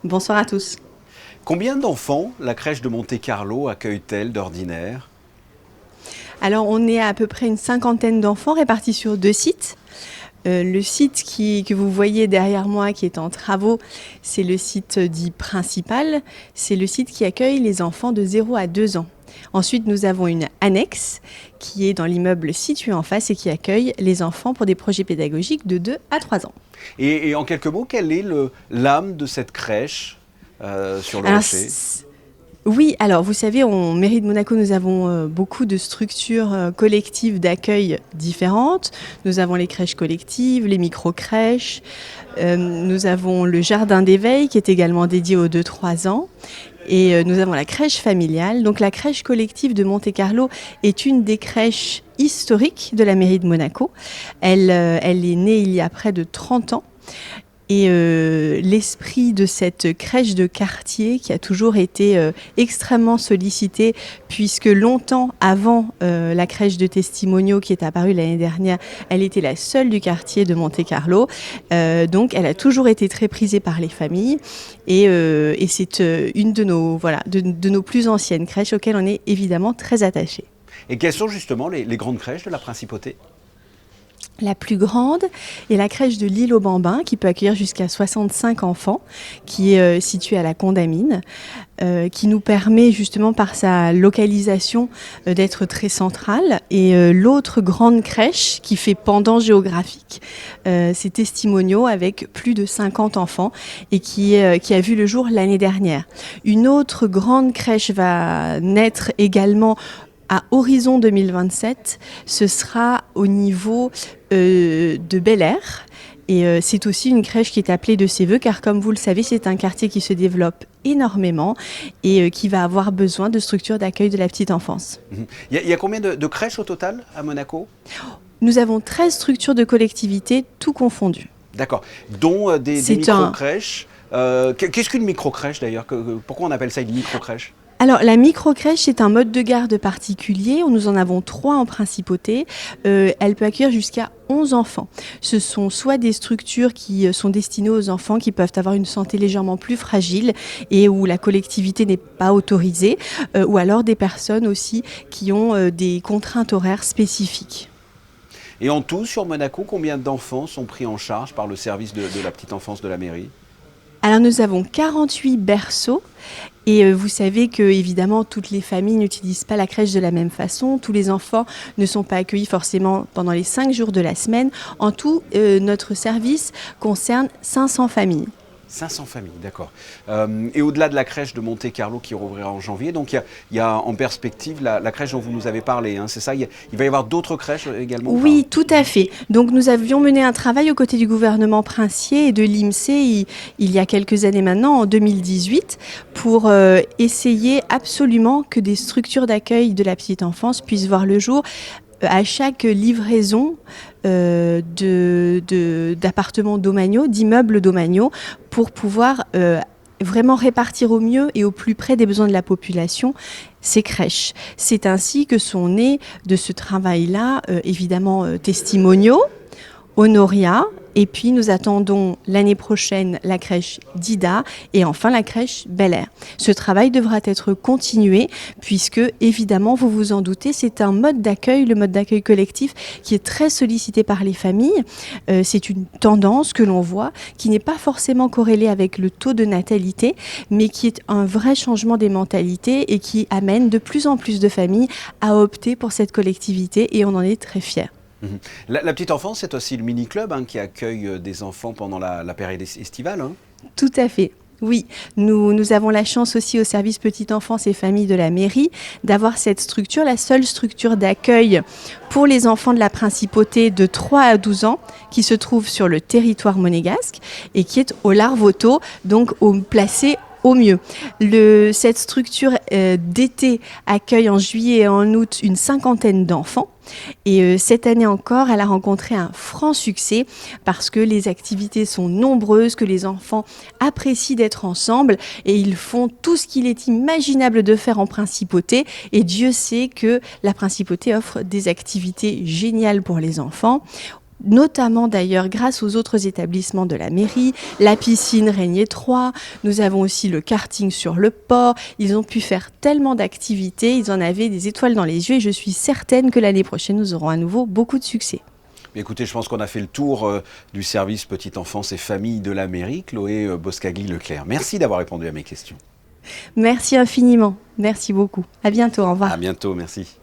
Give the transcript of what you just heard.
Bonsoir à tous. Combien d'enfants la crèche de Monte-Carlo accueille-t-elle d'ordinaire? Alors, on est à peu près une cinquantaine d'enfants répartis sur 2 sites. Le site que vous voyez derrière moi, qui est en travaux, c'est le site dit principal. C'est le site qui accueille les enfants de 0 à 2 ans. Ensuite, nous avons une annexe qui est dans l'immeuble situé en face et qui accueille les enfants pour des projets pédagogiques de 2 à 3 ans. Et en quelques mots, quelle est l'âme de cette crèche sur le Alors, rocher? oui, alors vous savez, en mairie de Monaco, nous avons beaucoup de structures collectives d'accueil différentes. Nous avons les crèches collectives, les micro-crèches. Nous avons le jardin d'éveil qui est également dédié aux 2-3 ans. Et nous avons la crèche familiale. Donc la crèche collective de Monte-Carlo est une des crèches historiques de la mairie de Monaco. Elle est née il y a près de 30 ans. Et l'esprit de cette crèche de quartier qui a toujours été extrêmement sollicitée, puisque longtemps avant la crèche de Testimonio qui est apparue l'année dernière, elle était la seule du quartier de Monte-Carlo. Donc elle a toujours été très prisée par les familles et c'est une de nos plus anciennes crèches auxquelles on est évidemment très attachés. Et quelles sont justement les grandes crèches de la principauté? La plus grande est la crèche de l'Île aux Bambins, qui peut accueillir jusqu'à 65 enfants, qui est située à la Condamine, qui nous permet justement par sa localisation d'être très centrale. Et l'autre grande crèche qui fait pendant géographique, c'est Testimonio, avec plus de 50 enfants et qui a vu le jour l'année dernière. Une autre grande crèche va naître également à horizon 2027, ce sera au niveau de Bel Air. Et c'est aussi une crèche qui est appelée de ses voeux, car comme vous le savez, c'est un quartier qui se développe énormément et qui va avoir besoin de structures d'accueil de la petite enfance. Il y a combien de crèches au total à Monaco? Nous avons 13 structures de collectivité, tout confondu. D'accord, dont des micro-crèches. Qu'est-ce qu'une micro-crèche d'ailleurs? Pourquoi on appelle ça une micro-crèche? Alors, la micro-crèche est un mode de garde particulier. Nous en avons 3 en principauté. Elle peut accueillir jusqu'à 11 enfants. Ce sont soit des structures qui sont destinées aux enfants qui peuvent avoir une santé légèrement plus fragile et où la collectivité n'est pas autorisée, ou alors des personnes aussi qui ont des contraintes horaires spécifiques. Et en tout, sur Monaco, combien d'enfants sont pris en charge par le service de la petite enfance de la mairie? Alors nous avons 48 berceaux et vous savez que évidemment toutes les familles n'utilisent pas la crèche de la même façon. Tous les enfants ne sont pas accueillis forcément pendant les 5 jours de la semaine. En tout, notre service concerne 500 familles. 500 familles, d'accord. Et au-delà de la crèche de Monte-Carlo qui rouvrira en janvier, donc il y a en perspective la crèche dont vous nous avez parlé, hein, c'est ça? Il va y avoir d'autres crèches également? Oui, tout à fait. Donc nous avions mené un travail aux côtés du gouvernement princier et de l'IMSEE il y a quelques années maintenant, en 2018, pour essayer absolument que des structures d'accueil de la petite enfance puissent voir le jour à chaque livraison d'appartements domaniaux, d'immeubles domaniaux, pour pouvoir vraiment répartir au mieux et au plus près des besoins de la population ces crèches. C'est ainsi que sont nés de ce travail-là, évidemment, Testimonio, Honoria, et puis nous attendons l'année prochaine la crèche d'Ida et enfin la crèche Bel Air. Ce travail devra être continué puisque, évidemment, vous vous en doutez, c'est un mode d'accueil, le mode d'accueil collectif, qui est très sollicité par les familles. C'est une tendance que l'on voit qui n'est pas forcément corrélée avec le taux de natalité, mais qui est un vrai changement des mentalités et qui amène de plus en plus de familles à opter pour cette collectivité et on en est très fiers. La petite enfance, c'est aussi le mini-club qui accueille des enfants pendant la période estivale. Hein. Tout à fait. Oui, nous avons la chance aussi au service petite enfance et famille de la mairie d'avoir cette structure, la seule structure d'accueil pour les enfants de la principauté de 3 à 12 ans qui se trouve sur le territoire monégasque et qui est au Larvoto, donc placée au mieux. Cette structure d'été accueille en juillet et en août une cinquantaine d'enfants. Et cette année encore, elle a rencontré un franc succès parce que les activités sont nombreuses, que les enfants apprécient d'être ensemble et ils font tout ce qu'il est imaginable de faire en principauté. Et Dieu sait que la principauté offre des activités géniales pour les enfants. notamment d'ailleurs grâce aux autres établissements de la mairie, la piscine Régnier 3, nous avons aussi le karting sur le port, ils ont pu faire tellement d'activités, ils en avaient des étoiles dans les yeux et je suis certaine que l'année prochaine nous aurons à nouveau beaucoup de succès. Écoutez, je pense qu'on a fait le tour du service petite enfance et famille de la mairie. Chloé Boscagli-Leclerc, merci d'avoir répondu à mes questions. Merci infiniment, merci beaucoup. À bientôt, au revoir. À bientôt, merci.